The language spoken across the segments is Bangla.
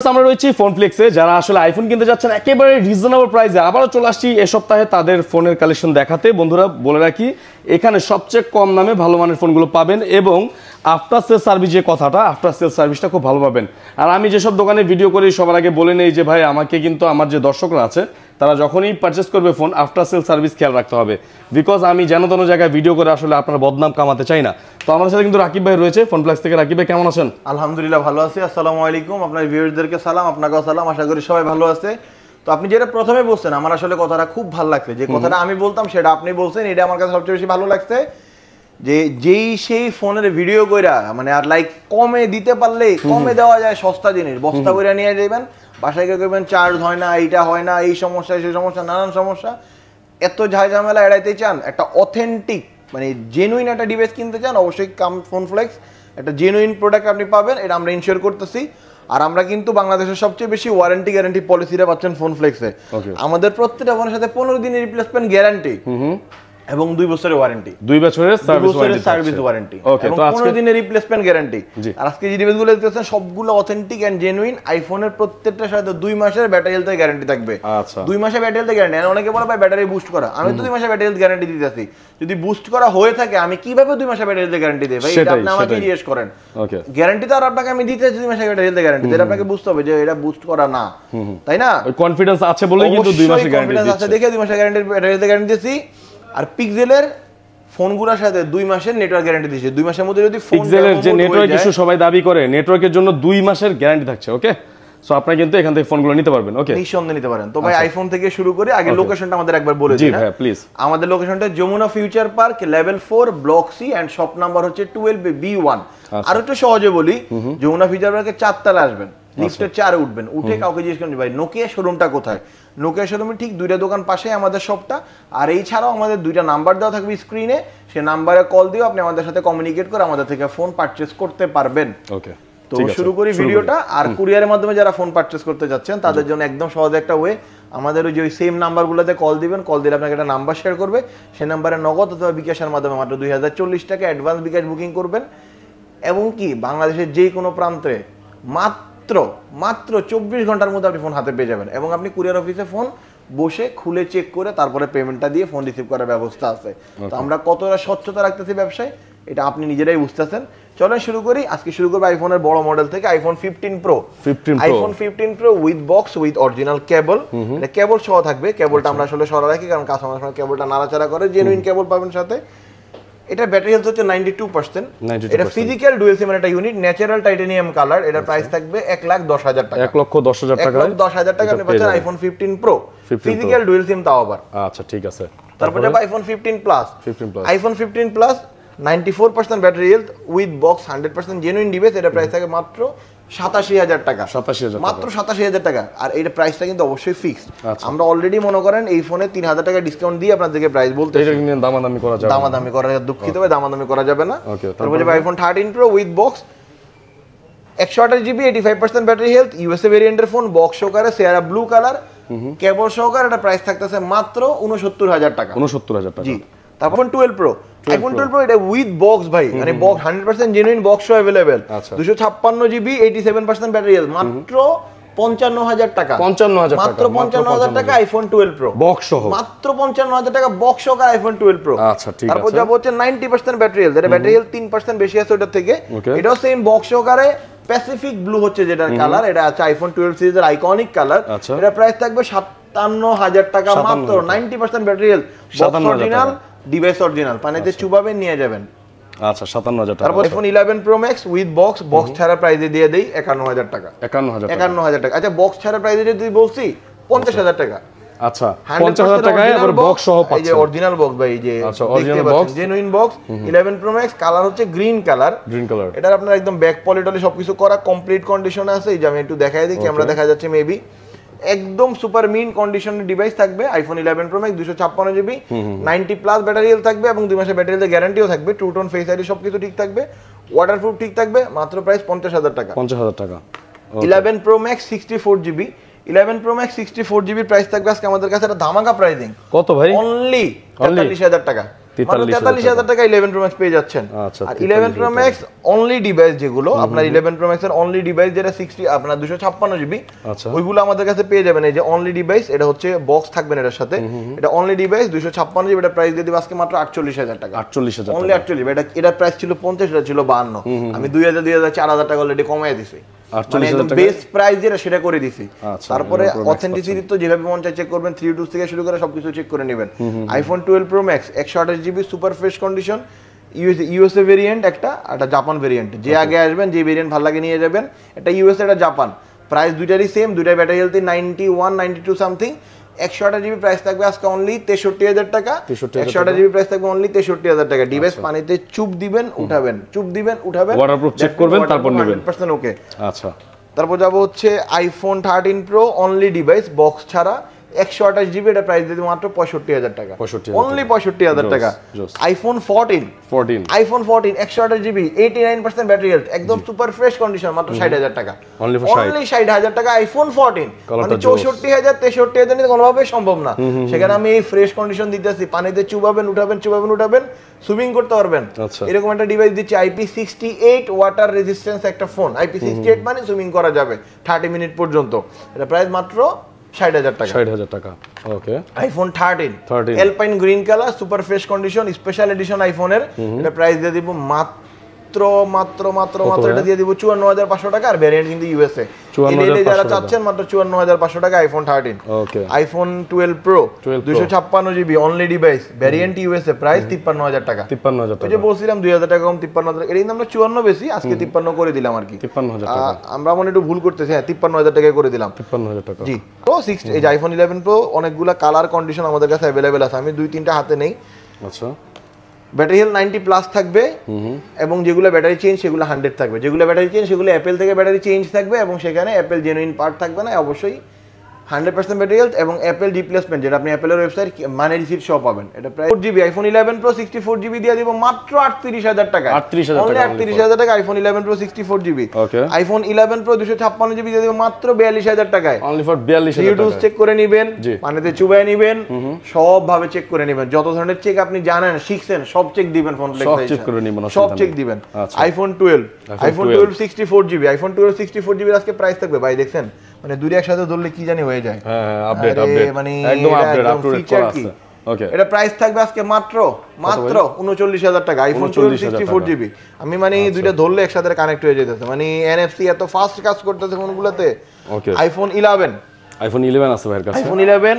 আমরা রয়েছি ফোনফ্লেক্সে। যারা আসলে আইফোন কিনতে যাচ্ছেন একেবারে রিজনেবল প্রাইসে, আবারও চলে আসছি এ সপ্তাহে তাদের ফোনের কালেকশন দেখাতে। বন্ধুরা বলে রাখি, এখানে সবচেয়ে কম দামে ভালো মানের ফোনগুলো পাবেন এবং আফটার সেল সার্ভিস, যে কথাটা, আফটার সেল সার্ভিসটা খুব ভালো পাবেন। আর আমি যেসব দোকানে ভিডিও করি সবার আগে বলে নেই যে ভাই, আমাকে কিন্তু আমার যে দর্শকরা আছে তারা যখনই পারচেস করবে ফোন, আফটার সেল সার্ভিস খেয়াল রাখতে হবে। বিকজ আমি যেন তেন জায়গায় ভিডিও করে আসলে আপনার বদনাম কামাতে চাই না। তো আমাদের সাথে কিন্তু রাকিব ভাই রয়েছে ফোনফ্লেক্স থেকে। রাকিব ভাই কেমন আছেন? আলহামদুলিল্লাহ ভালো আছি। আসসালামু আলাইকুম। আপনার ভিউয়ারদেরকে সালাম, আপনাকেও সালাম। আশা করি সবাই ভালো আছে। তো আপনি যেটা প্রথমে বলছেন, আমার আসলে কথাটা খুব ভালো লাগছে। যে কথাটা আমি বলতাম সেটা আপনি বলছেন, এটা আমার কাছে সবচেয়ে বেশি ভালো লাগছে। যে সেই ফোনের ভিডিও কইরা মানে আর লাইক কমে দিতে পারলে, কমে দেওয়া যায় সস্তা জিনিস, বস্তা কইরা নিয়ে যাবেন, বাসায় গিয়ে কইবেন চার্জ হয় না, এইটা হয় না, এই সমস্যা সেই সমস্যা, নানান সমস্যা। এত ঝামেলা এড়াইতে চান, একটা অথেন্টিক মানে জেনুইন একটা ডিভাইস কিনতে চান, অবশ্যই ফোনফ্লেক্স একটা জেনুইন প্রোডাক্ট আপনি পাবেন, এটা আমরা ইনশিওর করতেছি। আর আমরা কিন্তু বাংলাদেশের সবচেয়ে বেশি ওয়ারেন্টি গ্যারান্টি পলিসিটা পাচ্ছেন ফোনফ্লেক্সে। আমাদের প্রত্যেকটা ফোনের সাথে 15 দিনের রিপ্লেসমেন্ট গ্যারান্টি এবং 2 বছরের ওয়ারেন্টি, 2 বছরের সার্ভিস ওয়ারেন্টি এবং 15 দিনের রিপ্লেসমেন্ট গ্যারান্টি। আর আজকে যে ডিভাইসগুলো দেখতেছেন সবগুলো অথেন্টিক এন্ড জেনুইন। আইফোনের প্রত্যেকটার সাথে 2 মাসের ব্যাটারি হেলথ গ্যারান্টি থাকবে। আচ্ছা, 2 মাসের ব্যাটারি হেলথ গ্যারান্টি। অনেকে বলে ভাই ব্যাটারি বুস্ট করা, আমি তো 2 মাসের ব্যাটারি হেলথ গ্যারান্টি দিতেছি। যদি বুস্ট করা হয়ে থাকে আমি কিভাবে 2 মাসের ব্যাটারি হেলথ গ্যারান্টি দেব? ভাই এটা আপনি আমাকে জিজ্ঞেস করেন। ওকে, গ্যারান্টি তো আর আপনাকে আমি দিতেছি 2 মাসের ব্যাটারি হেলথ গ্যারান্টি, এটা আপনাকে বুঝতে হবে যে এটা বুস্ট করা না, তাই না? ওই কনফিডেন্স আছে বলেই কিন্তু 2 মাসের গ্যারান্টি দিচ্ছি। আছে দেখে 2 মাসের গ্যারান্টি ব্যাটারি হেলথ গ্যারান্টি দিয়েছি। আর পিক্সেলের ফোনগুলোর সাথে 2 মাসের নেটওয়ার্ক গ্যারান্টি দিয়েছে। 2 মাসের মধ্যে যদি পিক্সেলের যে নেটওয়ার্ক ইস্যু সবাই দাবি করে, নেটওয়ার্কের জন্য 2 মাসের গ্যারান্টি থাকছে। ওকে, সো আপনারা কিন্তু এখান থেকে ফোনগুলো নিতে পারবেন। ওকে, নিঃসন্দেহে নিতে পারেন। তো ভাই আইফোন থেকে শুরু করে আগে লোকেশনটা আমাদের একবার বলে দিন। জি ভাই প্লিজ। আমাদের লোকেশনটা Jamuna Future Park level 4 block C and shop number হচ্ছে 12B1। আর একটু সহজে বলি, যমুনা ফিউচার পার্কের 4 তলায় আসবেন, লিফটের 4 এ উঠবেন, উঠে কাউকে জিজ্ঞেস করবেন ভাই নোকিয়া শোরুমটা কোথায়। নোকিয়া শোরুমে ঠিক 2টা দোকান পাশে আমাদের শপটা। আর এই ছাড়াও আমাদের 2টা নাম্বার দেওয়া থাকবে স্ক্রিনে, সেই নাম্বারে কল দিয়ে আপনি আমাদের সাথে কমিউনিকেট করে আমাদের থেকে ফোন পারচেজ করতে পারবেন। ওকে, তো শুরু করি ভিডিওটা। আর কুরিয়ারের মাধ্যমে যারা ফোন পারচেজ করতে যাচ্ছেন তাদের জন্য একদম সহজ একটা ওয়ে, আমাদের ওই যে সেম নাম্বারগুলোতে কল দিবেন। কল দিলে আপনাকে একটা নাম্বার শেয়ার করবে, সেই নাম্বারে নগদ অথবা বিকাশের মাধ্যমে মাত্র 2040 টাকা অ্যাডভান্স বিকাশ বুকিং করবেন। এবং কি বাংলাদেশের যে কোনো প্রান্তে মাত্র 24 ঘন্টার মধ্যে আপনি ফোন হাতে পেয়ে যাবেন। এবং আপনি কুরিয়ার অফিসে ফোন বসে খুলে চেক করে তারপরে পেমেন্টটা দিয়ে ফোন রিসিভ করার ব্যবস্থা আছে। তো আমরা কতটা স্বচ্ছতা রাখতেছি ব্যবসায়, এটা আপনি নিজেরাই বুঝতেছেন। চলেন শুরু করি। আজকে শুরু করবো আইফোনের বড় মডেল থেকে, iPhone 15 pro. IPhone 15 pro with box with original কেবল, এটা কেবল সহ থাকবে। কেবলটা আমরা আসলে সরা রাখি কারণ কাস্টমার সময় কেবলটা নাড়াচাড়া করে, জেনুইন কেবল পাবেন সাথে। এটা ব্যাটারি হেলথ হচ্ছে 92%। এটা ফিজিক্যাল ডুয়াল সিম একটা ইউনিট, ন্যাচারাল টাইটানিয়াম কালার। এটা প্রাইস থাকবে 1,10,000 টাকা। 1,10,000 টাকা। 1,10,000 টাকা আপনি পাচ্ছেন আইফোন 15 প্রো ফিজিক্যাল ডুয়াল সিম, তাও আবার। আচ্ছা ঠিক আছে। তারপর যাবে iPhone 15 plus. IPhone 15 plus 94% battery health with box, 100% genuine device. এটা প্রাইস থাকে মাত্র 87,000 টাকা। 87,000 মাত্র 87,000 টাকা। আর এটা প্রাইসটা কিন্তু অবশ্যই ফিক্সড। আমরা অলরেডি মনে করেন এই ফোনে 3,000 টাকা ডিসকাউন্ট দিয়ে আপনাদেরকে প্রাইস বলতে, এটা কিন্তু দামাদামি করা যাবে না। দামাদামি করা দুঃখিত ভাই, দামাদামি করা যাবে না। তারপর যাবে iPhone 13 pro with box, 128GB 85% battery health, USA ভেরিয়েন্টের ফোন, বক্স সহকারে, সিয়ারা ব্লু কালার, কেবল সহকারে। এটা প্রাইস থাকতেছে মাত্র 69,000 টাকা। 69,000 টাকা। জি। তারপর 12 প্রো, আইফোন 12 প্রো এটা উইথ বক্স ভাই, মানে বক্স 100% জেনুইন বক্স সহ अवेलेबल। 256GB 87% ব্যাটারি হেলথ, মাত্র 55,000 টাকা। 55,000 টাকা, মাত্র 55,000 টাকা আইফোন 12 প্রো বক্স সহ, মাত্র 55,000 টাকা বক্স সহ আইফোন 12 প্রো। আচ্ছা ঠিক আছে। তারপর যাব হচ্ছে 90% ব্যাটারি হেলথ, এটা ব্যাটারি হেলথ 3% বেশি আছে ওটা থেকে। এটাও সেম বক্স সহকারে, প্যাসিফিক ব্লু হচ্ছে যেটার কালার। এটা আছে আইফোন 12 সিরিজের আইকনিক কালার। এটা প্রাইস থাকবে 57,000 টাকা মাত্র। 90% battery health, box original, device original, পানিতে চুবাবেন নিয়ে যাবেন। আচ্ছা 57,000 টাকা। তারপর iPhone 11 pro max with box, box ছাড়া প্রাইসে দিয়ে দেই 51,000 টাকা। 51,000 টাকা। আচ্ছা বক্স ছাড়া প্রাইসে যদি বলছি 50,000 টাকা। আচ্ছা 50,000 টাকায় আবার বক্স সহ পাচ্ছেন। এই যে অরিজিনাল বক্স ভাই, এই যে আচ্ছা original box, genuine box. 11 pro max colour হচ্ছে গ্রিন কালার। এটা আপনার একদম ব্যাক পলিটলি সবকিছু করা কমপ্লিট কন্ডিশনে আছে। এই যে আমি একটু দেখাই দিই, ক্যামেরা দেখা যাচ্ছে মেবি। একদম সুপার মিন কন্ডিশনের ডিভাইস থাকবে iPhone 11 pro max, 256GB 90+ battery health থাকবে এবং 2 মাসের ব্যাটারি হেলথ গ্যারান্টিও থাকবে। টু টোন ফেস আইডি সবকিছু ঠিক থাকবে, ওয়াটারপ্রুফ ঠিক থাকবে। মাত্র প্রাইস 50,000 টাকা। 50,000 টাকা। 11 pro max 64GB, 11 pro max 64GB price থাকবে আজকে আমাদের কাছে একটা ধামাকা প্রাইসিং। কত ভাই? অনলি 43,000 টাকা। 43,000 টাকা 11 Pro Max পেয়ে যাচ্ছেন। আর 11 Pro Max অনলি ডিভাইস যেগুলো আপনার 11 Pro Max এর অনলি ডিভাইস যেটা 60 আপনার 256 জিবি ওইগুলো আমাদের কাছে পেয়ে যাবেন। এই যে অনলি ডিভাইস, এটা হচ্ছে বক্স থাকবে না এটার সাথে, এটা অনলি ডিভাইস 256 জিবি, এটা প্রাইস দিয়ে দিব আজকে মাত্র 48,000 টাকা। 48,000 অনলি 48, এটা প্রাইস ছিল 50, এটা ছিল 52, আমি 2,000 4,000 টাকা অলরেডি কমায় দিছি, মানে একদম বেস্ট প্রাইস যেটা সেটা করে দিছি। তারপরে অথেন্টিসিটি তো যেভাবে মন চাই চেক করবেন, 3 থেকে শুরু করে সবকিছু চেক করে নেবেন। IPhone 12 Pro Max 128 GB super fresh condition, USA variant একটা জাপান ভেরিয়েন্ট, যে আগে আসবেন যে ভেরিয়েন্ট ভালো লাগে নিয়ে যাবেন। এটা ইউএসএ, এটা জাপান, প্রাইস দুইটারই সেম, দুইটার battery health 91 92 something. 128 GB price থাকবে আজকে অনলি 63,000 টাকা। 128 জিবি প্রাইস থাকবে অনলি 63,000 টাকা। ডিভাইস পানিতে চুপ দিবেন উঠাবেন, চুপ দিবেন উঠাবেন, ওয়াটারপ্রুফ চেক করবেন তারপর নেবেন, 100% ওকে। আচ্ছা, তারপর যাব হচ্ছে iPhone 13 pro only device box ছাড়া 128 জিবি, এটা প্রাইস দিয়ে মাত্র 65,000 টাকা, অনলি 65,000 টাকা। IPhone 14 iPhone 14 128 GB 89% battery health, একদম সুপার ফ্রেশ কন্ডিশন, মাত্র 60,000 টাকা, অনলি 60,000 টাকা আইফোন 14। মানে 64,000 63,000 নিতে কোনোভাবে সম্ভব না। সেখানে আমি এই ফ্রেশ কন্ডিশন দিতেছি, পানিতে চুবাবেন উঠাবেন, চুবাবেন উঠাবেন, সুইমিং করতে পারবেন, এরকম একটা ডিভাইস দিচ্ছি। IP68 ওয়াটার রেজিস্ট্যান্স একটা ফোন, IP68 মানে সুইমিং করা যাবে 30 মিনিট পর্যন্ত। এটা প্রাইস মাত্র 60,000 টাকা। 60,000 টাকা, okay. IPhone 13 alpine green colour super fresh condition special edition আইফোনের, এটা প্রাইস দিয়ে দিব মাত্র এটা দিয়ে দিব 54,500 টাকা। আর ভ্যারিয়েন্ট কিন্তু ইউএসএ, যারা চাচ্ছেন মাত্র 54,500 টাকা iPhone 13। Okay. IPhone 12 pro 256 GB only device, variant USA, price 53,000 টাকা। 53,000 টাকা, ওই যে বলছিলাম 2,000 টাকা কম, 53,000 টাকা। এর দাম আমরা 54 বেশি, আজকে 53 করে দিলাম আর কি। 53,000 টাকা আমরা মনে একটু ভুল করতেছি, হ্যাঁ 53,000 টাকা করে দিলাম। 53,000 টাকা, জি। তো 60 এই যে আইফোন 11 প্রো অনেকগুলা কালার কন্ডিশন আমাদের কাছে अवेलेबल আছে, আমি 2-3টা হাতে নেই। আচ্ছা। ব্যাটারি হেলথ 90 প্লাস থাকবে, এবং যেগুলো ব্যাটারি চেঞ্জ সেগুলো 100 থাকবে, যেগুলো ব্যাটারি চেঞ্জ সেগুলো অ্যাপেল থেকে ব্যাটারি চেঞ্জ থাকবে, এবং সেখানে অ্যাপেল জেনুইন পার্ট থাকবে না, অবশ্যই 100% ব্যাটারি হেলথ এবং অ্যাপেল রিপ্লেসমেন্ট, যেটা আপনি অ্যাপেলের ওয়েবসাইট মানে রিসিট সহ পাবেন। এটা প্রায় 4 জিবি আইফোন 11 প্রো 64 জিবি দিয়ে দিব মাত্র 38,000 টাকা। 38,000 টাকা iPhone 11 pro 64 GB. IPhone 11 pro 256 GB দিয়ে দিব মাত্র 42,000 টাকায়, অনলি ফর 42,000 টাকা। ইউটিউব চেক করে নেবেন, পানিতে চুবায় নেবেন, সব ভাবে চেক করে নেবেন, যত ধরনের চেক আপনি জানেন শিখছেন সব চেক দিবেন, ফোন সব চেক করে নেবেন, সব চেক দিবেন। আইফোন 12 64 জিবি, আইফোন 12 64 জিবি আজকে প্রাইস থাকবে ভাই, দেখছেন মানে দুই একসাথে ধরলে কি জানি হয়ে যায়। হ্যাঁ আপডেট মানে একদম আপডেট আপ টু ডেট করা আছে। ওকে, এটা প্রাইস থাকবে আজকে মাত্র 39,000 টাকা আইফোন 12 64 জিবি। আমি মানে দুইটা ধরলে একসাথে কানেক্ট হয়ে যেতেছে, মানে এনএফসি এত ফাস্ট কাজ করতেছে ফোনগুলোতে। ওকে। আইফোন 11 আছে ভাইয়ের কাছে, আইফোন 11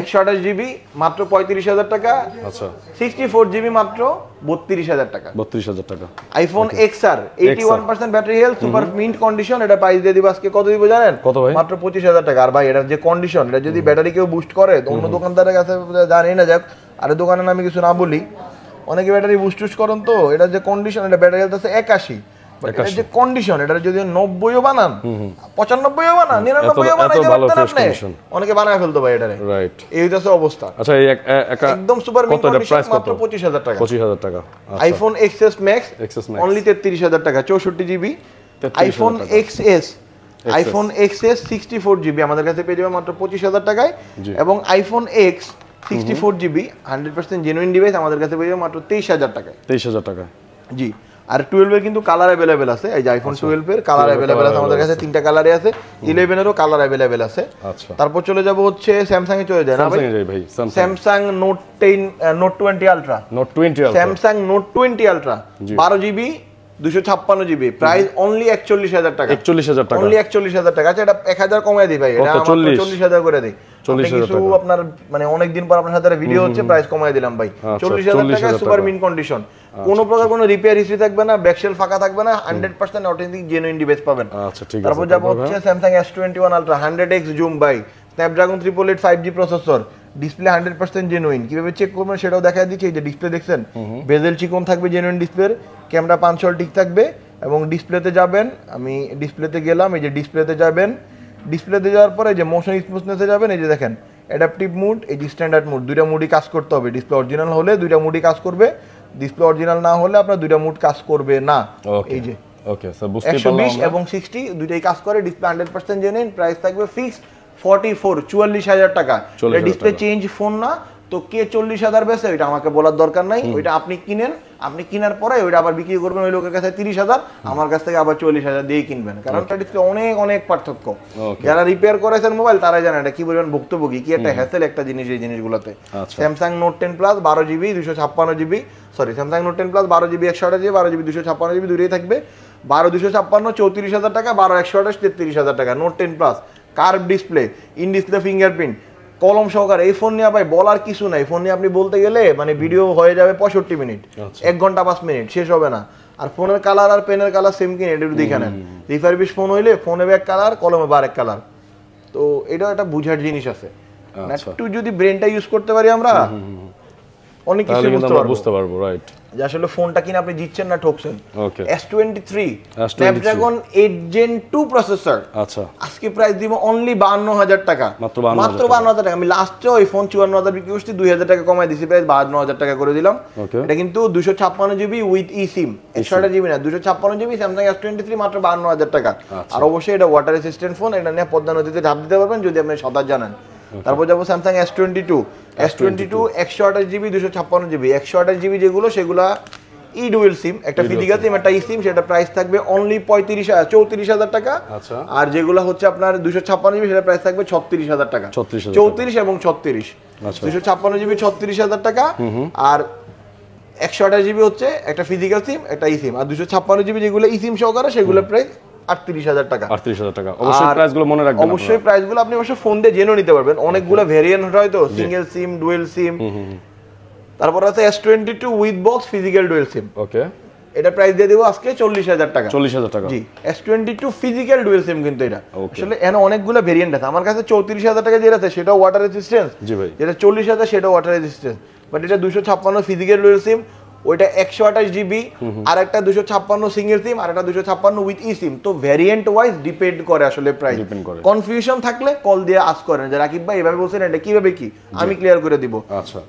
128 জিবি মাত্র 35,000 টাকা। আচ্ছা। 64 জিবি মাত্র 32,000 টাকা। 32,000 টাকা। IPhone XR 81% battery health super mint condition, এটা প্রাইস দিয়ে দিব আজকে কত দিব জানেন? কত ভাই? মাত্র 25,000 টাকা। আর ভাই এটার যে কন্ডিশন, এটা যদি ব্যাটারি কেউ বুস্ট করে, অন্য দোকানদারের কাছে জানি না, যাক আর দোকানের নামে কিছু না বলি, অনেকে ব্যাটারি বুস্ট করেন, তো এটা যে কন্ডিশন, এটা ব্যাটারি হেলথ আছে 81, এটা যে কন্ডিশন, এটা যদি 90ও বানান 95ও বানান 99ও বানাইতে পারতেন আপনি, অনেকে বানায় ফেলতো ভাই এটারে। রাইট, এই হইতাছে অবস্থা। আচ্ছা, এই একদম সুপার মিন্ট কন্ডিশন মাত্র 25,000 টাকা। 25,000 টাকা। আইফোন XS Max অনলি 33,000 টাকা 64 জিবি। আইফোন XS 64 জিবি আমাদের কাছে পেয়ে যাবে মাত্র 25,000 টাকায়, এবং iPhone X 64 GB 100% genuine device আমাদের কাছে পেয়ে যাবে মাত্র 23,000 টাকায়। 23,000 টাকা, জি। আর 12 এর কিন্তু কালার अवेलेबल আছে, এই যে আইফোন 12 এর কালার अवेलेबल আছে আমাদের কাছে, তিনটা কালারে আছে, 11 এরও কালার अवेलेबल আছে। আচ্ছা, তারপর চলে যাব হচ্ছে স্যামসাং এ চলে যায় না ভাই? Samsung note 10 note 20 ultra, Samsung note 20 ultra 12 GB 256 GB, price only 41,000 টাকা। 41,000 টাকা, অনলি 41,000 টাকা। আচ্ছা, এটা 1,000 কমায় দিই ভাই, এটা আমরা 40,000 করে দেই। 40,000 টাকা আপনার মানে অনেক দিন পর আপনার সাথে ভিডিও হচ্ছে, প্রাইস কমায় দিলাম ভাই। 40,000 টাকা সুপার মিন্ট কন্ডিশন, কোনো প্রকার কোনো রিপেয়ার হিস্ট্রি থাকবে না, ব্যাকশেল ফাঁকা থাকবে না, 100% অথেন্টিক জেনুইন ডিভাইস পাবেন। আচ্ছা, ঠিক আছে। তারপর যাব হচ্ছে Samsung S21 ultra 100x zoom ভাই, Snapdragon 888 5G processor, display 100% genuine. কিভাবে চেক করবেন সেটাও দেখায় দিচ্ছি। এই যে ডিসপ্লে দেখছেন, বেজেল চিকন থাকবে জেনুইন ডিসপ্লের, ক্যামেরা পাঞ্চল ঠিক থাকবে, এবং ডিসপ্লেতে যাবেন, আমি ডিসপ্লেতে গেলাম, এই যে ডিসপ্লেতে যাবেন, ডিসপ্লেতে যাওয়ার পরে যে মোশন স্মুথনেসে যাবেন, এই যে দেখেন অ্যাডাপটিভ মুড, এই যে স্ট্যান্ডার্ড মুড, দুইটা মুডই কাজ করতে হবে। ডিসপ্লে অরিজিনাল হলে দুইটা মুডই কাজ করবে, ডিসপ্লে অরিজিনাল না হলে আপনার দুইটা মুড কাজ করবে না। এই যে ওকে স্যার, বুঝতে পারলাম। 120 এবং 60 দুইটাই কাজ করে, ডিসপ্লে 100% জেনুইন, প্রাইস থাকবে ফিক্স 44,000 টাকা। এটা ডিসপ্লে চেঞ্জ ফোন না, তো কে 40,000 বেচে ওইটা আমাকে বলার দরকার নাই, ওইটা আপনি কিনেন, আপনি কেনার পরে ওইটা আবার বিক্রি করবেন ওই লোকের কাছে 30,000, আমার কাছ থেকে আবার 40,000 দিয়ে কিনবেন, কারণ ডিসপ্লে অনেক অনেক পার্থক্য। যারা রিপেয়ার করেছেন মোবাইল তারাই জানেন এটা কি পরিমাণ ভুক্তভোগী, কি একটা হ্যাসেল একটা জিনিস এই জিনিসগুলোতে। Samsung note 10 plus 12GB 256GB, sorry Samsung note 10 plus 12GB 128GB 12GB 256GB দুটোই থাকবে। 12 256 34,000 টাকা, 12 128 33,000 টাকা। Note 10 plus curve display, in display fingerprint, কলম সহকারে। এই ফোন নিয়ে ভাই বলার কিছু নাই, ফোন নিয়ে আপনি বলতে গেলে মানে ভিডিও হয়ে যাবে 65 মিনিট, 1 ঘন্টা 5 মিনিট শেষ হবে না। আর ফোনের কালার আর পেনের কালার সেম কিনে এটা দেখে নেন। রিফারবিশ ফোন হইলে ফোনে এক কালার, কলমে আরেক কালার, তো এটা একটা বুঝার জিনিস আছে। একটু যদি ব্রেনটা ইউজ করতে পারি আমরা অনেক কিছু বুঝতে পারবো, রাইট, যে আসলে ফোনটা কিনে আপনি জিতছেন না ঠকছেন। S23 Snapdragon 8 Gen 2 প্রসেসর, আচ্ছা আজকে প্রাইস দিব অনলি 52,000 টাকা, মাত্র 52,000 টাকা। আমি লাস্টে ওই ফোন 54,000 বিক্রি করছি, 2,000 টাকা কমাই দিছি, প্রাইস 52,000 টাকা করে দিলাম। এটা কিন্তু 256GB উইথ eSIM, 128GB না 256GB Samsung S23 মাত্র 52,000 টাকা। আর অবশ্যই এটা ওয়াটার রেসিস্ট্যান্ট ফোন, এটা নিয়ে পদ্মা নদীতে ঝাঁপ দিতে পারবেন যদি আপনি সাঁতার জানেন। তারপর যাবো Samsung S22 128GB 256GB 128GB যেগুলো সেগুলা ই ডুয়েল সিম, একটা ফিজিক্যাল সিম একটা ই সিম, সেটা প্রাইস থাকবে অনলি 34,000 টাকা। আর যেগুলো হচ্ছে আপনার 256GB সেটা প্রাইস থাকবে 36,000 টাকা, 34 এবং 36। 256GB 36,000 টাকা, আর 128GB হচ্ছে একটা ফিজিক্যাল সিম একটা ই সিম, আর 256GB যেগুলো ই সিম সহকারে সেগুলো প্রাইস 38,000 টাকা। 38,000 টাকা। অবশ্যই প্রাইসগুলো মনে রাখবেন, অবশ্যই প্রাইসগুলো আপনি অবশ্যই ফোন দিয়ে জেনে নিতে পারবেন। অনেকগুলো ভেরিয়েন্ট হয় তো, সিঙ্গেল সিম, ডুয়েল সিম। তারপর আছে S22 with box physical dual SIM, okay, এটা প্রাইস দিয়ে দেব আজকে 40,000 টাকা। 40,000 টাকা, জি। S22 ফিজিক্যাল ডুয়েল সিম কিন্তু এটা আসলে এখানে অনেকগুলো ভেরিয়েন্ট আছে। আমার কাছে 34,000 টাকা যেটা আছে সেটা ওয়াটার রেজিস্ট্যান্স, জি ভাই, যেটা 40,000 সেটা ওয়াটার রেজিস্ট্যান্স, বাট এটা 256 ফিজিক্যাল ডুয়েল সিম, ওইটা 128GB, আর একটা 256 সিঙ্গেল সিম, আর একটা 256 উইথ ই সিম। তো ভ্যারিয়েন্ট ওয়াইজ ডিপেন্ড করে আসলে প্রাইস। কনফিউশন থাকলে কল দিয়ে আস্ক করেন যে রাকিব ভাই এভাবে বলছেন এটা কিভাবে কি, আমি ক্লিয়ার করে দিব। আচ্ছা,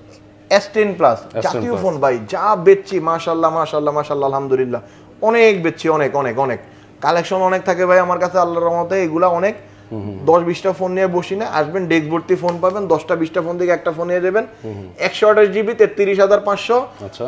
S10 প্লাস জাতীয় ফোন ভাই, যা বেচছি মাশাআল্লাহ মাশাআল্লাহ মাশাআল্লাহ আলহামদুলিল্লাহ, অনেক বেচছি, অনেক অনেক অনেক কালেকশন অনেক থাকে ভাই আমার কাছে আল্লাহর রহমতে। এগুলা অনেক 10-20টা ফোন নিয়ে বসি না, আসবেন ডেস্ক ভর্তি ফোন পাবেন, 10টা-20টা ফোন থেকে একটা ফোন নিয়ে যাবেন। 128GB 33,500, আচ্ছা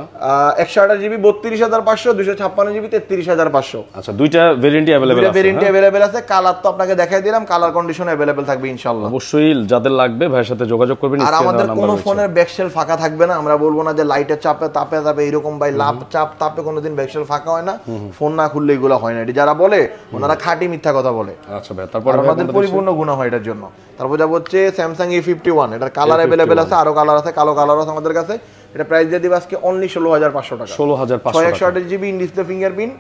128GB 32,500, 256GB 33,500। আচ্ছা, দুইটা ভেরিয়েন্টই अवेलेबल আছে, ভেরিয়েন্টই अवेलेबल আছে। কালার তো আপনাকে দেখাই দিলাম, কালার কন্ডিশন अवेलेबल থাকবে ইনশাআল্লাহ। অবশ্যই যাদের লাগবে ভাইয়ের সাথে যোগাযোগ করবেন। আর আমাদের কোনো ফোনের ব্যাকশেল ফাঁকা থাকবে না, আমরা বলবো না যে লাইটের চাপে তাপে তাপে এরকম ভাই, লাভ চাপ তাপে কোনোদিন ব্যাকশেল ফাঁকা হয় না, ফোন না খুললে এগুলো হয় না। এটি যারা বলে ওনারা খাঁটি মিথ্যা কথা বলে। আচ্ছা ভাই, তারপর আমাদের পরিপূর্ণ গুণা হয় এটার জন্য। তারপর যাব হচ্ছে স্যামসাং A51, এটার কালার अवेलेबल আছে, আরো কালার আছে, কালো কালার আছে আমাদের কাছে। এটা প্রাইস দিয়ে দিব আজকে অনলি 16,500 টাকা। 16,500 টাকা। 128GB in display fingerprint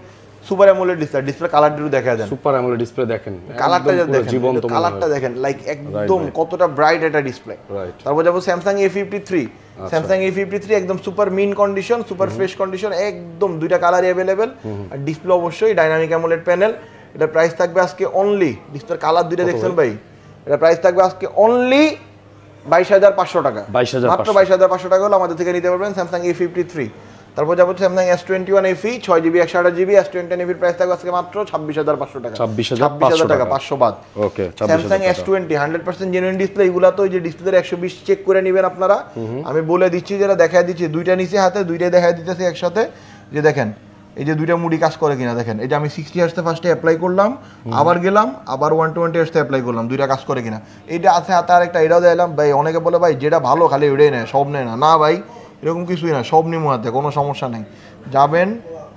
super AMOLED display, display কালারটা দেখা দেন, সুপার অ্যামোলেড ডিসপ্লে দেখেন, কালারটা দেখেন, জীবন্ত কালারটা দেখেন, লাইক একদম কতটা ব্রাইট এটা ডিসপ্লে। তারপর যাব স্যামসাং A53, স্যামসাং A53 একদম super mint condition, super fresh condition, একদম দুইটা কালারই अवेलेबल। আর ডিসপ্লে অবশ্যই ডাইনামিক অ্যামোলেড প্যানেল। এটা প্রাইস থাকবে আজকে অনলি, ডিসপ্লের কালার দুইটা দেখছেন ভাই, এটা প্রাইস থাকবে আজকে অনলি 22,500 টাকা। মাত্র 22,500 টাকা হলো আমাদের থেকে নিতে পারবেন স্যামসাং A53। তারপর যাবো Samsung S21 FE 6GB 128GB S21 FE price থাকবে আজকে মাত্র 26,500 টাকা। 26,000 টাকা 500 বাদ। ওকে, স্যামসাং S20 100% জেনুইন ডিসপ্লে। এগুলা তো ওই যে ডিসপ্লের 120 চেক করে নেবেন আপনারা, আমি বলে দিচ্ছি, যেটা দেখায় দিচ্ছি, দুইটা নিচে হাতে দুইটাই দেখায় দিতেছি একসাথে, যে দেখেন এই যে দুইটা মুডি কাজ করে কিনা দেখেন। এই যে আমি 60 হার্টজে ফার্স্টে অ্যাপ্লাই করলাম, আবার গেলাম, আবার 120 হার্টজে অ্যাপ্লাই করলাম, দুইটা কাজ করে কিনা। এইটা আছে হাতে, আরেকটা এটাও দিলাম ভাই। অনেকে বলে ভাই যেটা ভালো খালি ওইটাই নেয়, সব নেয় না। না ভাই, এরকম কিছুই না, সব নিমো হাতে, কোনো সমস্যা নেই। যাবেন,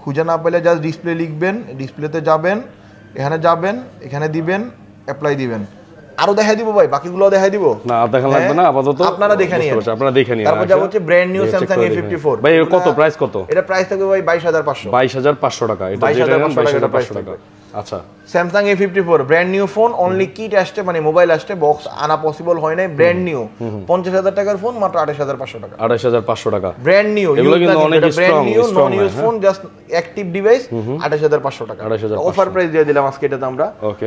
খুঁজে না পেলে জাস্ট ডিসপ্লে লিখবেন, ডিসপ্লেতে যাবেন, এখানে যাবেন, এখানে দিবেন, অ্যাপ্লাই দিবেন। আরো দেখাই দিব ভাই, বাকিগুলো দেখাই দিব না, দেখা লাগবে না, আপাতত আপনারা দেখে নিন, আপনারা দেখে নিন। তারপর যাব হচ্ছে ব্র্যান্ড নিউ স্যামসাং A54 ভাই। এর কত প্রাইস কত? এটা প্রাইস থাকবে ভাই 22,500। 22,500 টাকা। এটা 22,500 টাকা। আচ্ছা, Samsung A54 brand new phone, only kit আসছে, মানে মোবাইল আসছে, বক্স আনা পসিবল হয় নাই। ব্র্যান্ড নিউ 50,000 টাকার ফোন মাত্র 28,500 টাকা। 28,500 টাকা ব্র্যান্ড নিউ। এগুলো কিন্তু অনেক স্ট্রং, নন use phone, just active device, 28,500 টাকা অফার প্রাইস দিয়ে দিলাম আজকে এটাতে আমরা।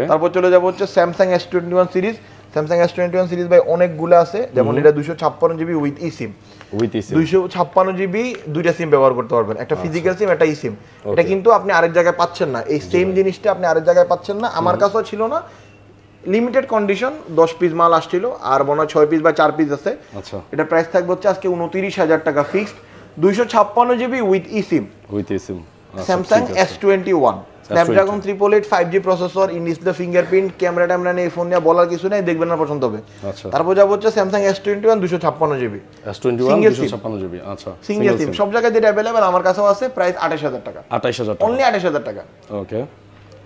তারপর চলে যাব হচ্ছে Samsung S21 series. Samsung S21 series ভাই অনেকগুলো আছে, যেমন এটা 256GB with E SIM, 256GB দুইটা সিম ব্যবহার করতে পারবেন, একটা ফিজিক্যাল সিম একটা ই সিম। এটা কিন্তু আপনি আরেক জায়গায় পাচ্ছেন না, এই সেম জিনিসটা আপনি আরেক জায়গায় পাচ্ছেন না, আমার কাছেও ছিল না, লিমিটেড কন্ডিশন 10 পিস মাল আসছিল আর মনে হয় 6 পিস বা 4 পিস আছে। আচ্ছা, এটা প্রাইস থাকবে হচ্ছে আজকে 29,000 টাকা fixed, 256 GB with eSIM, Samsung S21 Snapdragon 888 5G processor, in display fingerprint, camera ট্যামেরা নেই, ফোন নিয়ে বলার কিছু নেই, দেখবেন না পছন্দ হবে। আচ্ছা, তারপর যাবো হচ্ছে স্যামসাং S21 256 জিবি, আচ্ছা, সিঙ্গেল সিম, সব জায়গায় যেটা अवेलेबल আমার কাছেও আছে, প্রাইস 28000 টাকা, 28000 টাকা, অনলি 28000 টাকা। ওকে।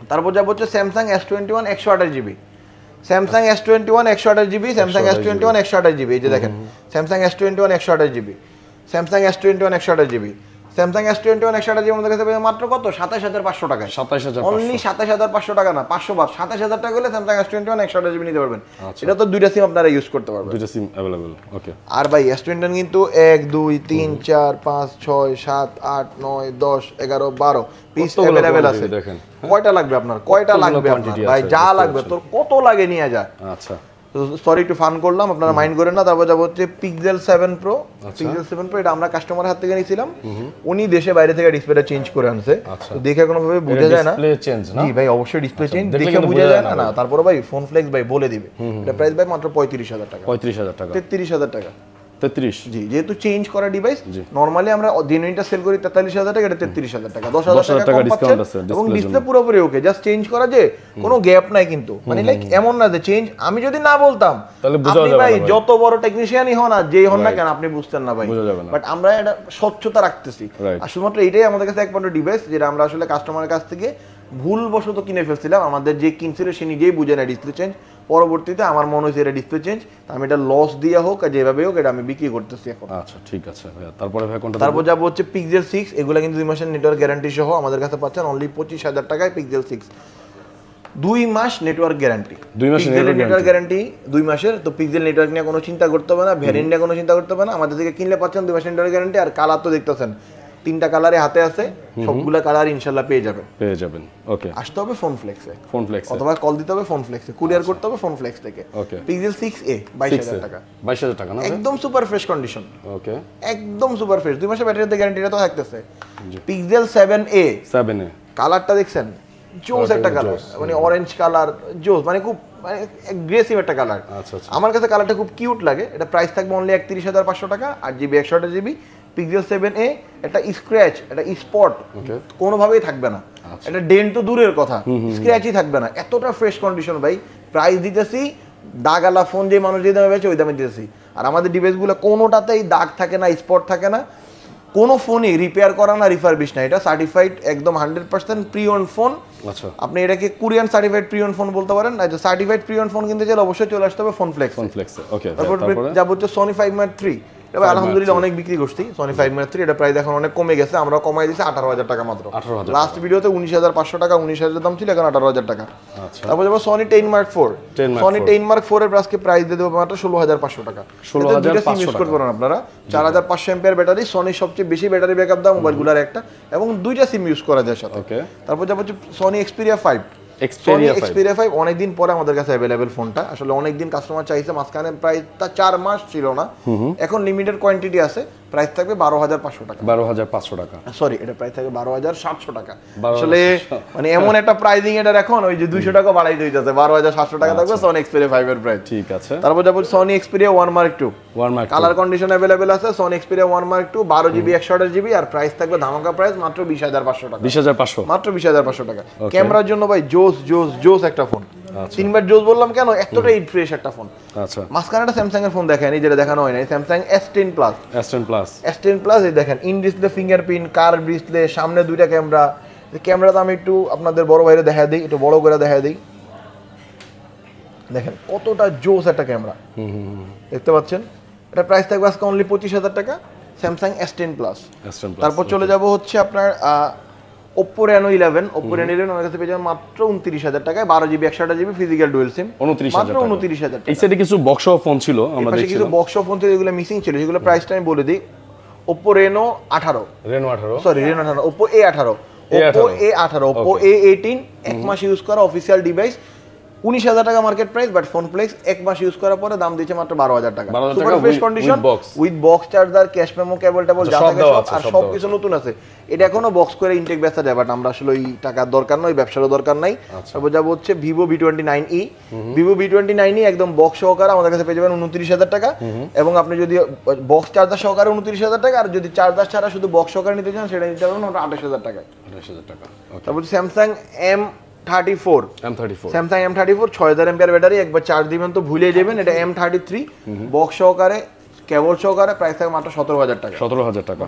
তারপর যাবো হচ্ছে Samsung S21 128 GB, Samsung S21 128 GB, Samsung S21 128 GB, এই যে দেখেন Samsung S21 128 GB, Samsung S21 128 GB, Samsung S21 128 GB আমাদের কাছে মাত্র কত 27500 টাকায়, 27500, অনলি 27500 টাকা না 500 বার, 27000 টাকা হলে স্যামসাং S21 128 জিবি নিতে পারবেন। এটা তো দুইটা সিম আপনারা ইউজ করতে পারবেন, দুইটা সিম अवेलेबल। ওকে। আর ভাই S21 কিন্তু 1 2 3 4 5 6 7 8 9 10 11 12 পিস अवेलेबल আছে। দেখেন কয়টা লাগবে আপনার, কয়টা লাগবে আপনার ভাই, যা লাগবে তোর কত লাগে নিয়ে যা। আচ্ছা, সরি একটু ফান করলাম, আপনারা মাইন্ড করেন না। তারপর যাবো হচ্ছে পিক্সেল 7 প্রো, পিক্সেল 7 প্রো এটা আমরা কাস্টমারের হাত থেকে নিয়েছিলাম, উনি দেশে বাইরে থেকে ডিসপ্লেটা চেঞ্জ করে আনছে, তো দেখে কোনো ভাবে বোঝা যায় না। ডিসপ্লে চেঞ্জ না? জি ভাই অবশ্যই ডিসপ্লে চেঞ্জ, দেখে বোঝা যায় না। তারপরে ভাই ফোন ফ্লেক্স ভাই বলে দিবে, এটা প্রাইস ভাই মাত্র 35000 টাকা, 35000 টাকা, 33000 টাকা, 33। জি, যেহেতু চেঞ্জ করা ডিভাইস, নরমালি আমরা জেনুইনটা সেল করি 43000 টাকা, এটা 33000 টাকা, 10000 টাকা ডিসকাউন্ট আছে, এবং ডিসপ্লে পুরোপুরি ওকে, জাস্ট চেঞ্জ করা, যে কোনো গ্যাপ নাই কিন্তু, মানে লাইক এমন না যে চেঞ্জ আমি যদি না বলতাম আপনি ভাই যত বড় টেকনিশিয়ানই হন আর যেই হন না কেন আপনি বুঝতেন না ভাই, বাট আমরা এটা স্বচ্ছতা রাখতেছি। আর শুধুমাত্র এটাই আমাদের কাছে একমাত্র ডিভাইস যেটা আমরা আসলে কাস্টমারের কাছ থেকে ভুলবশত কিনে ফেলছিলাম, আমাদের যে কিনছিল সে নিজেই বুঝে না ডিসপ্লে চেঞ্জ, পরবর্তীতে আমার মনে হয়েছে এটা ডিসপ্লে চেঞ্জ, আমি এটা লস দিয়ে হোক আর যেভাবে হোক এটা আমি বিক্রি করতেছি এখন। আচ্ছা ঠিক আছে ভাইয়া, তারপরে ভাই কোনটা? তারপর যাবো হচ্ছে পিক্সেল 6, এগুলা কিন্তু 2 মাসের নেটওয়ার্ক গ্যারান্টি সহ আমাদের কাছে পাচ্ছেন অনলি 25000 টাকায়। পিক্সেল 6 2 মাস নেটওয়ার্ক গ্যারান্টি, 2 মাসের নেটওয়ার্ক গ্যারান্টি 2 মাসের। তো পিক্সেল নেটওয়ার্ক নিয়ে কোনো চিন্তা করতে হবে না, ভ্যারিয়েন্ট নিয়ে কোনো চিন্তা করতে হবে না, আমাদের থেকে কিনলে পাচ্ছেন 2 মাসের নেটওয়ার্ক গ্যারান্টি। আর কালার তো দেখতেছেন 3টা কালারে হাতে আছে, সবগুলা কালার ইনশাআল্লাহ পেয়ে যাবেন। ওকে, আসতে হবে ফোন ফ্লেক্সে, অথবা কল দিতে হবে ফোন ফ্লেক্সে, কুরিয়ার করতে হবে ফোন ফ্লেক্স থেকে। ওকে, পিক্সেল 6a 22000 টাকা, 22000 টাকা না, একদম সুপার ফ্রেশ কন্ডিশন। ওকে, একদম সুপার ফ্রেশ, 2 মাসের ব্যাটারিতে গ্যারান্টিটা তো থাকতেছে। পিক্সেল 7a কালারটা দেখছেন, জোস একটা কালার, মানে অরেঞ্জ কালার, জোস, মানে খুব মানে এগ্রেসিভ একটা কালার। আমার কাছে কালারটা খুব কিউট লাগে। এটা প্রাইস থাকবে অনলি 31500 টাকা, 8GB 128GB। পিক্সেল 7a একটা স্ক্র্যাচ, একটা স্পট কোনোভাবেই থাকবে না, এটা ডেন্ট তো দূরের কথা, স্ক্র্যাচই থাকবে না, এতটা ফ্রেশ কন্ডিশন ভাই। প্রাইস দিতেছি দাগালা ফোন যে মানুষ যে দামে বেচে ওই দামে দিতেছি। আর আমাদের ডিভাইসগুলো কোনোটাতেই দাগ থাকে না, স্পট থাকে না, কোনো ফোনই রিপেয়ার করা না, রিফারবিশ না, এটা সার্টিফাইড একদম 100% প্রি ওন ফোন। আচ্ছা, আপনি এটাকে Korean certified pre owned phone বলতে পারেন। না, সার্টিফাইড প্রি ওন ফোন কিনতে চাইলে অবশ্যই চলে আসতে হবে ফোন ফ্লেক্স। ওকে, তারপর যাবো হচ্ছে সনি 5 Mark III, এবার আলহামদুলিল্লাহ অনেক বিক্রি করছি সনি 5 Mark III। এটা প্রাইস এখন অনেক কমে গেছে, আমরা কমাই দিয়েছি 18000 টাকা মাত্র। লাস্ট ভিডিওতে 19500 টাকা, 19000 দাম ছিল, এখন 18000 টাকা। তারপর যাবো Sony 10 Mark IV, Sony 10 Mark IV এর আজকে প্রাইস দিয়ে দেবো মাত্র 16500 টাকা। 16500 ইউজ করতে পারেন আপনারা, 4500 এমপিআর ব্যাটারি, সনির সবচেয়ে বেশি ব্যাটারি ব্যাকআপ দাম মোবাইলগুলোর একটা, এবং 2টা সিম ইউজ করা যায় সাথে। তারপর যাবো সনি Xperia 5, Xperia 5 অনেকদিন পরে আমাদের কাছে अवेलेबल ফোনটা, আসলে অনেকদিন কাস্টমার চাইছে, মাঝখানে প্রায় 4 মাস ছিল না, এখন লিমিটেড কোয়ান্টিটি আছে। প্রাইস থাকবে 12500 টাকা, 12500 টাকা, সরি এটা প্রাইস থাকবে 12700 টাকা। আসলে মানে এমন একটা প্রাইসিং এটা এখন ওই যে 200 টাকা বাড়াই দিতেছে, 12700 টাকা থাকবে সনি Xperia 5 এর প্রাইস। ঠিক আছে, তারপর যাবো Sony Xperia 1 Mark II, colour condition available আছে। Sony Xperia 1 Mark II 12GB 128GB, আর প্রাইস থাকবে ধামাকা প্রাইস মাত্র 20500 টাকা, 20500, মাত্র 20500 টাকা। ক্যামেরার জন্য ভাই জোস একটা ফোন, 3বার জোস বললাম কেন, এতটাই ফ্রেশ একটা ফোন। আচ্ছা, মাঝখানে একটা স্যামসাং এর ফোন দেখেন, এই যেটা দেখানো হয় না, স্যামসাং S10 Plus, এই দেখেন in display fingerprint, curve display, সামনে 2টা ক্যামেরা। ক্যামেরাটা আমি একটু আপনাদের বড় ভাইরে দেখা দিই, একটু বড় করে দেখা দিই, দেখেন কতটা জোস একটা ক্যামেরা, দেখতে পাচ্ছেন। এটা প্রাইস থাকবে আজকে অনলি 25000 টাকা, স্যামসাং S10 Plus। তারপর চলে যাব হচ্ছে আপনার Oppo Reno 11, আমার কাছে পেয়ে যাবেন মাত্র 29000 টাকায়, 12GB 128GB ফিজিক্যাল ডুয়াল সিম, মাত্র 29000 টাকা। এই সাইডে কিছু বক্স ফোন ছিল, আমরা দেখছিলাম কিছু বক্স ফোন ছিল, যেগুলো মিসিং ছিল, সেগুলো প্রাইসটা আমি বলে দিই। Oppo Reno 18, Oppo A18, Oppo A18, এক মাস ইউজ করা অফিসিয়াল ডিভাইস, 19,000 টাকা market price, but phone flex 1 মাস ইউজ করার পরে দাম দিচ্ছে মাত্র 12,000 টাকা। Super fresh condition with box charger, cash memo, cable table যা থাকে সব, আর সবকিছু নতুন আছে। এটা এখনো বক্স করে ইনটেক বেচা যায়, বাট আমরা আসলে ওই টাকার দরকার নয়, ব্যবসারও দরকার নাই। তারপর যাবো হচ্ছে ভিভো V29e। ভিভো V29e একদম বক্স সহকারে আমাদের কাছে পেয়ে যাবেন 29,000 টাকা, এবং আপনি যদি বক্স চার্জার সহকারে 29,000 টাকা, আর যদি চার্জার ছাড়া শুধু বক্স সহকারে নিতে চান সেটা নিতে পারবেন 28,000 টাকা। 28,000 টাকা। তারপর Samsung M34, Samsung M34 6000 MPR battery, একবার চার্জ দিবেন তো ভুলে যাবেন। এটা M33 বক্স সহকারে, কেবল সহকারে, প্রাইস থাকে মাত্র 17,000 টাকা। 17,000 টাকা।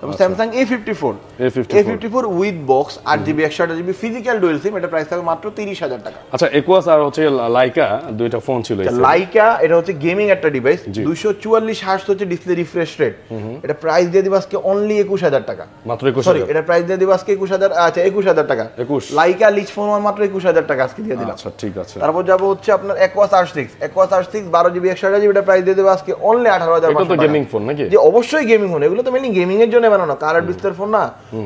তারপর Samsung A54 with box 8GB 128GB physical dual SIM, এটা প্রাইস থাকে মাত্র 30,000 টাকা। আচ্ছা, একুয়াস আর হচ্ছে লাইকা দুইটা ফোন ছিল। লাইকা এটা হচ্ছে গেমিং একটা ডিভাইস, 244 হার্টজ হচ্ছে ডিসপ্লে রিফ্রেশ রেট। এটা প্রাইস দিয়ে দিব আজকে অনলি 21,000 টাকা মাত্র। 21,000, এটা প্রাইস দিয়ে দিব আজকে 21,000। আচ্ছা 21,000 টাকা। লাইকা লিচ ফোন মাত্র 21,000 টাকা আজকে দিয়ে দিলাম। আচ্ছা ঠিক আছে। তারপর যাব হচ্ছে আপনার একুয়াস R6 12GB 128GB, এটা প্রাইস দিয়ে দেব আজকে অনলি 18,000 টাকা। এটা তো গেমিং ফোন নাকি? যে অবশ্যই গেমিং ফোন, এগুলো তো মেইনলি গেমিং এর জন্য বানানো, কালার ডিসপ্লে ফোন না।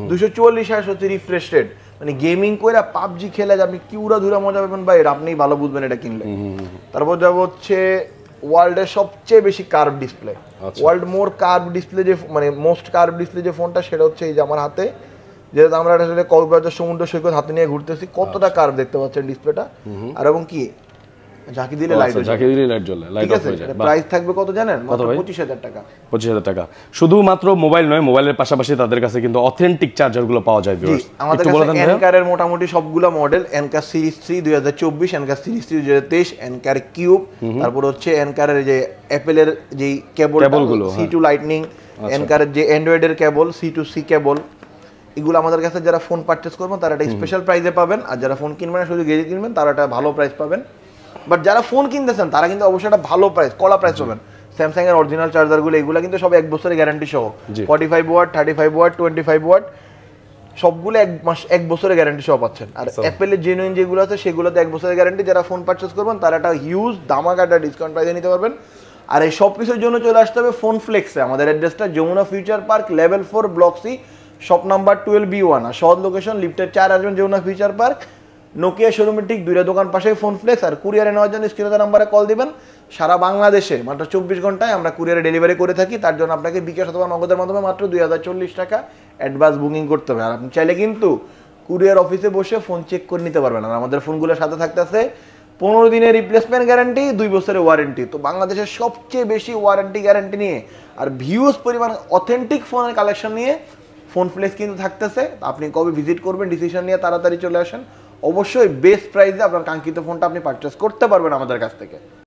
244 হার্টজ হচ্ছে রিফ্রেশ রেট, মানে গেমিং কইরা পাবজি খেলে আপনি কি উড়া ধুরা মজা পাবেন ভাই, আপনিই ভালো বুঝবেন এটা কিনলে। তারপর যাব হচ্ছে ওয়ার্ল্ডের সবচেয়ে বেশি কার্ভ ডিসপ্লে, ওয়ার্ল্ড মোর কার্ভ ডিসপ্লে, যে মানে মোস্ট কার্ভ ডিসপ্লে যে ফোনটা, সেটা হচ্ছে এই যে আমার হাতে, যেটা আমরা আসলে কক্সবাজার সমুদ্র সৈকত হাতে নিয়ে ঘুরতেছি, কতটা কার্ভ দেখতে পাচ্ছেন ডিসপ্লেটা। আর এবং কি ঝাঁকি দিলে লাইট জ্বলে, লাইট অফ হয়ে যায়। প্রাইস থাকবে কত জানেন? মাত্র 25,000 টাকা। 25,000 টাকা। শুধুমাত্র মোবাইল নয়, মোবাইলের পাশাপাশি তাদের কাছে কিন্তু অথেন্টিক চার্জার গুলো পাওয়া যায়। আমাদের কাছে এনকারের মোটামুটি সবগুলো মডেল, এনকার সিরিজ 3 2024, এনকার সিরিজ 3 2023, এনকার কিউব, তারপর হচ্ছে এনকারের যে অ্যাপেলের যে কেবলগুলো C2 লাইটনিং, এনকারের যে অ্যান্ড্রয়েডের কেবল C2C কেবল, এগুলো আমাদের কাছে যারা ফোন পারচেজ করবেন তারা একটা স্পেশাল প্রাইসে পাবেন, আর যারা ফোন কিনবেন না শুধু গেজেট কিনবেন তারা একটা ভালো প্রাইস পাবেন। বাট যারা ফোন কিনতেছেন তারা কিন্তু অবশ্যই একটা ভালো প্রাইস, কলা প্রাইস পাবেন। স্যামসাং এর অরিজিনাল চার্জারগুলো এগুলো কিন্তু সব 1 বছরের গ্যারান্টি সহ, 45 ওয়াট, 35 ওয়াট, 25 ওয়াট সবগুলো 1 বছরের গ্যারান্টি সহ পাচ্ছেন। আর অ্যাপেলের জেনুইন যেগুলো আছে সেগুলোতে 1 বছরের গ্যারান্টি। যারা ফোন পারচেজ করবেন তারা একটা হিউজ ধামাকা ডিসকাউন্ট প্রাইসে নিতে পারবেন। আর এই সব কিছুর জন্য চলে আসতে হবে ফোন ফ্লেক্সে। আমাদের অ্যাড্রেসটা Jamuna Future Park level 4 block C, shop number 12B1, আর সহজ লোকেশন লিফটের 4 আসবেন যমুনা ফিউচার পার্ক, নোকিয়া শোরুমের ঠিক 2টা দোকান পাশেই ফোন ফ্লেক্স। আর কুরিয়ারে নেওয়ার জন্য স্ক্রিনে নাম্বারে কল দিবেন। সারা বাংলাদেশে মাত্র 24 ঘন্টায় আমরা কুরিয়ারে ডেলিভারি করে থাকি। তার জন্য আপনাকে বিকাশ অথবা নগদের মাধ্যমে মাত্র 2040 টাকা অ্যাডভান্স বুকিং করতে হবে। আর আপনি চাইলে কিন্তু কুরিয়ার অফিসে বসে ফোন চেক করে নিতে পারবেন। আর আমাদের ফোনগুলোর সাথে থাকতেছে 15 দিনের রিপ্লেসমেন্ট গ্যারান্টি, 2 বছরের ওয়ারেন্টি। তো বাংলাদেশের সবচেয়ে বেশি ওয়ারেন্টি গ্যারান্টি নিয়ে আর ভিউজ পরিমাণ অথেন্টিক ফোনের কালেকশন নিয়ে ফোন ফ্লেক্স কিন্তু থাকতেছে। আপনি কবে ভিজিট করবেন ডিসিশন নিয়ে তাড়াতাড়ি চলে আসেন। অবশ্যই বেস্ট প্রাইসে আপনার কাঙ্ক্ষিত ফোনটা আপনি পারচেস করতে পারবেন আমাদের কাছ থেকে।